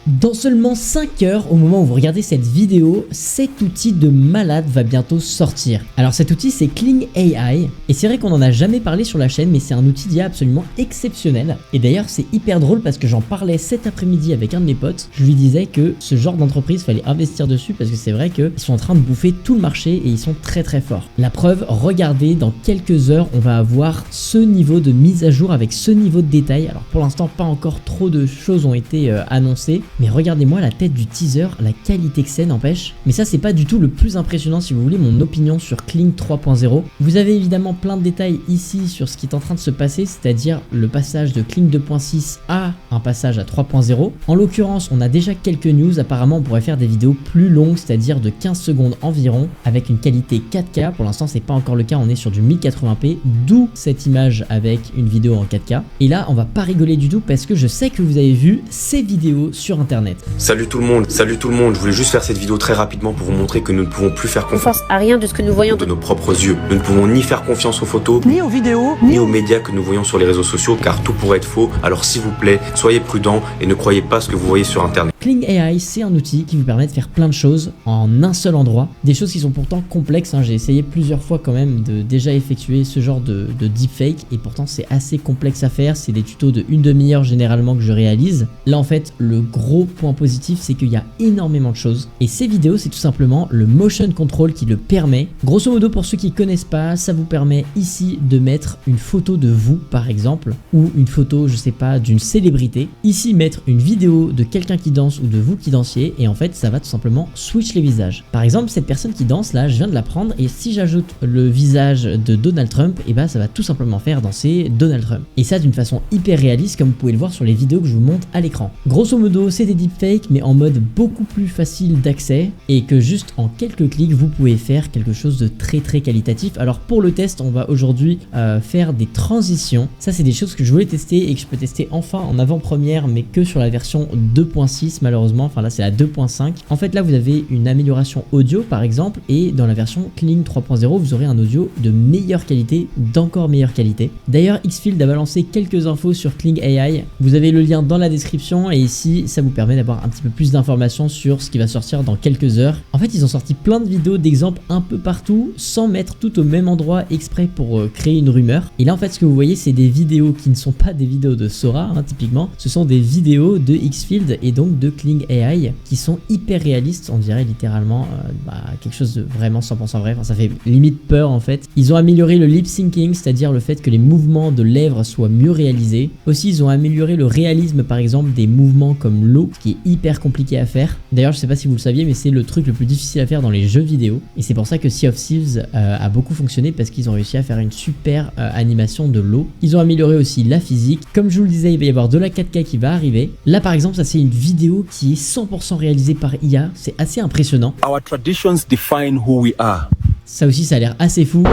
Dans seulement 5 heures, au moment où vous regardez cette vidéo, cet outil de malade va bientôt sortir. Alors cet outil c'est Kling AI, et c'est vrai qu'on n'en a jamais parlé sur la chaîne, mais c'est un outil d'IA absolument exceptionnel. Et d'ailleurs c'est hyper drôle parce que j'en parlais cet après-midi avec un de mes potes, je lui disais que ce genre d'entreprise fallait investir dessus parce que c'est vrai qu'ils sont en train de bouffer tout le marché et ils sont très très forts. La preuve, regardez, dans quelques heures on va avoir ce niveau de mise à jour avec ce niveau de détail. Alors pour l'instant pas encore trop de choses ont été annoncées, mais regardez-moi la tête du teaser, la qualité que c'est n'empêche. Mais ça c'est pas du tout le plus impressionnant si vous voulez mon opinion sur Kling 3.0. Vous avez évidemment plein de détails ici sur ce qui est en train de se passer, c'est-à-dire le passage de Kling 2.6 à un passage à 3.0. En l'occurrence on a déjà quelques news, apparemment on pourrait faire des vidéos plus longues, c'est-à-dire de 15 secondes environ, avec une qualité 4K. Pour l'instant c'est pas encore le cas, on est sur du 1080p, d'où cette image avec une vidéo en 4K. Et là on va pas rigoler du tout parce que je sais que vous avez vu ces vidéos sur internet. Salut tout le monde, je voulais juste faire cette vidéo très rapidement pour vous montrer que nous ne pouvons plus faire confiance à rien de ce que nous voyons de nos propres yeux. Nous ne pouvons ni faire confiance aux photos, ni aux vidéos, ni aux médias que nous voyons sur les réseaux sociaux, car tout pourrait être faux. Alors s'il vous plaît, soyez prudents et ne croyez pas ce que vous voyez sur internet. Kling AI, c'est un outil qui vous permet de faire plein de choses en un seul endroit. Des choses qui sont pourtant complexes, hein. J'ai essayé plusieurs fois quand même de déjà effectuer ce genre de deepfake et pourtant c'est assez complexe à faire. C'est des tutos de une demi-heure généralement que je réalise. Là en fait, le gros point positif, c'est qu'il y a énormément de choses. Et ces vidéos, c'est tout simplement le motion control qui le permet. Grosso modo, pour ceux qui connaissent pas, ça vous permet ici de mettre une photo de vous par exemple, ou une photo, je sais pas, d'une célébrité. Ici, mettre une vidéo de quelqu'un qui danse ou de vous qui dansiez, et en fait ça va tout simplement switch les visages. Par exemple cette personne qui danse là, je viens de la prendre, et si j'ajoute le visage de Donald Trump, et bah ça va tout simplement faire danser Donald Trump. Et ça d'une façon hyper réaliste comme vous pouvez le voir sur les vidéos que je vous montre à l'écran. Grosso modo c'est des deepfakes mais en mode beaucoup plus facile d'accès, et que juste en quelques clics vous pouvez faire quelque chose de très très qualitatif. Alors pour le test on va aujourd'hui faire des transitions. Ça c'est des choses que je voulais tester et que je peux tester enfin en avant-première, mais que sur la version 2.6 malheureusement, enfin là c'est la 2.5. En fait là vous avez une amélioration audio par exemple, et dans la version Kling 3.0 vous aurez un audio de meilleure qualité, d'encore meilleure qualité. D'ailleurs Xfield a balancé quelques infos sur Kling AI, vous avez le lien dans la description, et ici ça vous permet d'avoir un petit peu plus d'informations sur ce qui va sortir dans quelques heures. En fait ils ont sorti plein de vidéos d'exemples un peu partout sans mettre tout au même endroit exprès pour créer une rumeur. Et là en fait ce que vous voyez c'est des vidéos qui ne sont pas des vidéos de Sora hein, typiquement, ce sont des vidéos de Xfield et donc de Kling AI qui sont hyper réalistes, on dirait littéralement quelque chose de vraiment 100% vrai, enfin, ça fait limite peur en fait. Ils ont amélioré le lip syncing, c'est-à-dire le fait que les mouvements de lèvres soient mieux réalisés. Aussi ils ont amélioré le réalisme par exemple des mouvements comme l'eau, ce qui est hyper compliqué à faire. D'ailleurs je sais pas si vous le saviez mais c'est le truc le plus difficile à faire dans les jeux vidéo, et c'est pour ça que Sea of Thieves a beaucoup fonctionné parce qu'ils ont réussi à faire une super animation de l'eau. Ils ont amélioré aussi la physique, comme je vous le disais il va y avoir de la 4K qui va arriver. Là par exemple ça c'est une vidéo qui est 100% réalisée par IA, c'est assez impressionnant. Our traditions define who we are. Ça aussi ça a l'air assez fou.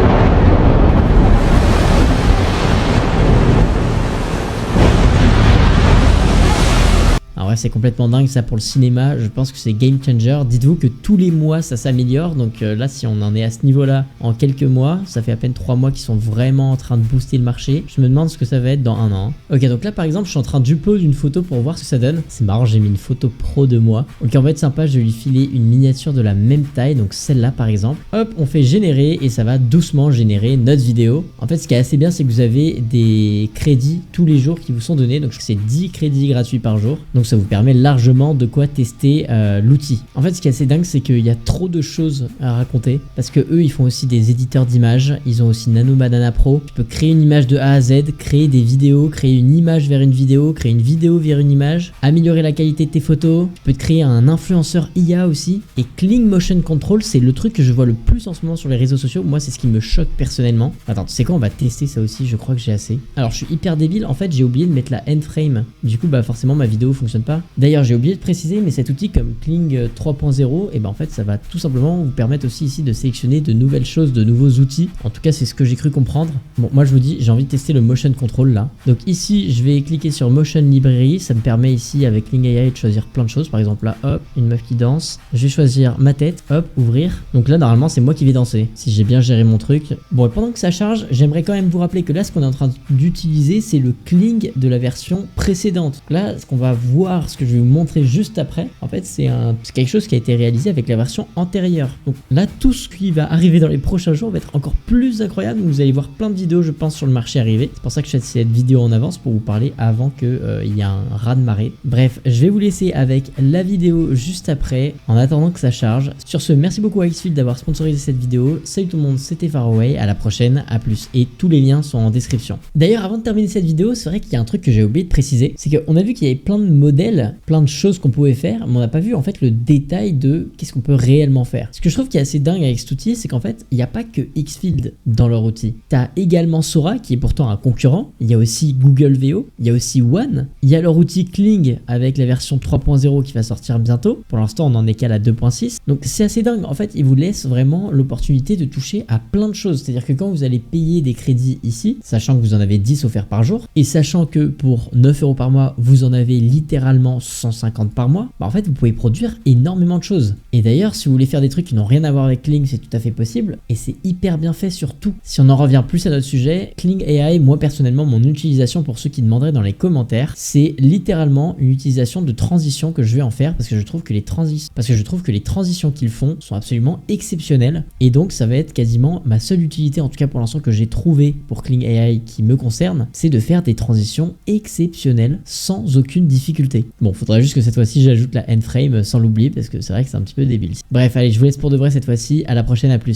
Ouais, c'est complètement dingue ça pour le cinéma, je pense que c'est game changer. Dites-vous que tous les mois ça s'améliore, donc là si on en est à ce niveau là en quelques mois, ça fait à peine 3 mois qu'ils sont vraiment en train de booster le marché. Je me demande ce que ça va être dans un an. Ok, donc là par exemple je suis en train d'upload une photo pour voir ce que ça donne. C'est marrant, j'ai mis une photo pro de moi. Ok, on va être sympa, je vais lui filer une miniature de la même taille, donc celle-là par exemple. Hop, on fait générer et ça va doucement générer notre vidéo. En fait ce qui est assez bien c'est que vous avez des crédits tous les jours qui vous sont donnés, donc c'est 10 crédits gratuits par jour, donc ça vous permet largement de quoi tester l'outil. En fait ce qui est assez dingue c'est qu'il y a trop de choses à raconter, parce que eux ils font aussi des éditeurs d'images, ils ont aussi Nano Banana Pro, tu peux créer une image de A à Z, créer des vidéos, créer une image vers une vidéo, créer une vidéo vers une image, améliorer la qualité de tes photos, tu peux te créer un influenceur IA aussi. Et Kling Motion Control c'est le truc que je vois le plus en ce moment sur les réseaux sociaux, moi c'est ce qui me choque personnellement. Attends, tu sais quoi, on va tester ça aussi, je crois que j'ai assez. Alors je suis hyper débile, en fait j'ai oublié de mettre la end frame, du coup bah forcément ma vidéo fonctionne pas. D'ailleurs j'ai oublié de préciser, mais cet outil comme Kling 3.0, et ben en fait ça va tout simplement vous permettre aussi ici de sélectionner de nouvelles choses, de nouveaux outils. En tout cas c'est ce que j'ai cru comprendre. Bon moi je vous dis, j'ai envie de tester le motion control là. Donc ici je vais cliquer sur motion library, ça me permet ici avec Kling AI de choisir plein de choses. Par exemple là hop, une meuf qui danse, je vais choisir ma tête, hop, ouvrir. Donc là normalement c'est moi qui vais danser, si j'ai bien géré mon truc. Bon et pendant que ça charge, j'aimerais quand même vous rappeler que là ce qu'on est en train d'utiliser c'est le Kling de la version précédente. Là ce qu'on va voir voir ce que je vais vous montrer juste après, en fait c'est quelque chose qui a été réalisé avec la version antérieure. Donc là tout ce qui va arriver dans les prochains jours va être encore plus incroyable. Vous allez voir plein de vidéos je pense sur le marché arrivé. C'est pour ça que je fais cette vidéo en avance pour vous parler avant qu'il y ait un raz-de-marée. Bref, je vais vous laisser avec la vidéo juste après en attendant que ça charge. Sur ce, merci beaucoup à Xfield d'avoir sponsorisé cette vidéo. Salut tout le monde, c'était Faraway, à la prochaine, à plus. Et tous les liens sont en description. D'ailleurs, avant de terminer cette vidéo, c'est vrai qu'il y a un truc que j'ai oublié de préciser, c'est qu'on a vu qu'il y avait plein de modèles, plein de choses qu'on pouvait faire, mais on n'a pas vu en fait le détail de qu'est-ce qu'on peut réellement faire. Ce que je trouve qui est assez dingue avec cet outil, c'est qu'en fait, il n'y a pas que Xfield dans leur outil. Tu as également Sora, qui est pourtant un concurrent, il y a aussi Google VO, il y a aussi One, il y a leur outil Kling avec la version 3.0 qui va sortir bientôt. Pour l'instant, on en est qu'à la 2.6. Donc c'est assez dingue. En fait, ils vous laissent vraiment l'opportunité de toucher à plein de choses. C'est-à-dire que quand vous allez payer des crédits ici, sachant que vous en avez 10 offerts par jour, et sachant que pour 9 € par mois, vous en avez littéralement 150 par mois, bah en fait, vous pouvez produire énormément de choses. Et d'ailleurs, si vous voulez faire des trucs qui n'ont rien à voir avec Kling, c'est tout à fait possible. Et c'est hyper bien fait surtout. Si on en revient plus à notre sujet, Kling AI, moi personnellement, mon utilisation pour ceux qui demanderaient dans les commentaires, c'est littéralement une utilisation de transition que je vais en faire parce que je trouve que les transitions qu'ils font sont absolument exceptionnelles. Et donc, ça va être quasiment ma seule utilité, en tout cas pour l'instant, que j'ai trouvé pour Kling AI qui me concerne, c'est de faire des transitions exceptionnelles sans aucune difficulté. Bon, faudrait juste que cette fois-ci j'ajoute la end frame sans l'oublier parce que c'est vrai que c'est un petit peu débile. Bref, allez, je vous laisse pour de vrai cette fois-ci. À la prochaine, à plus.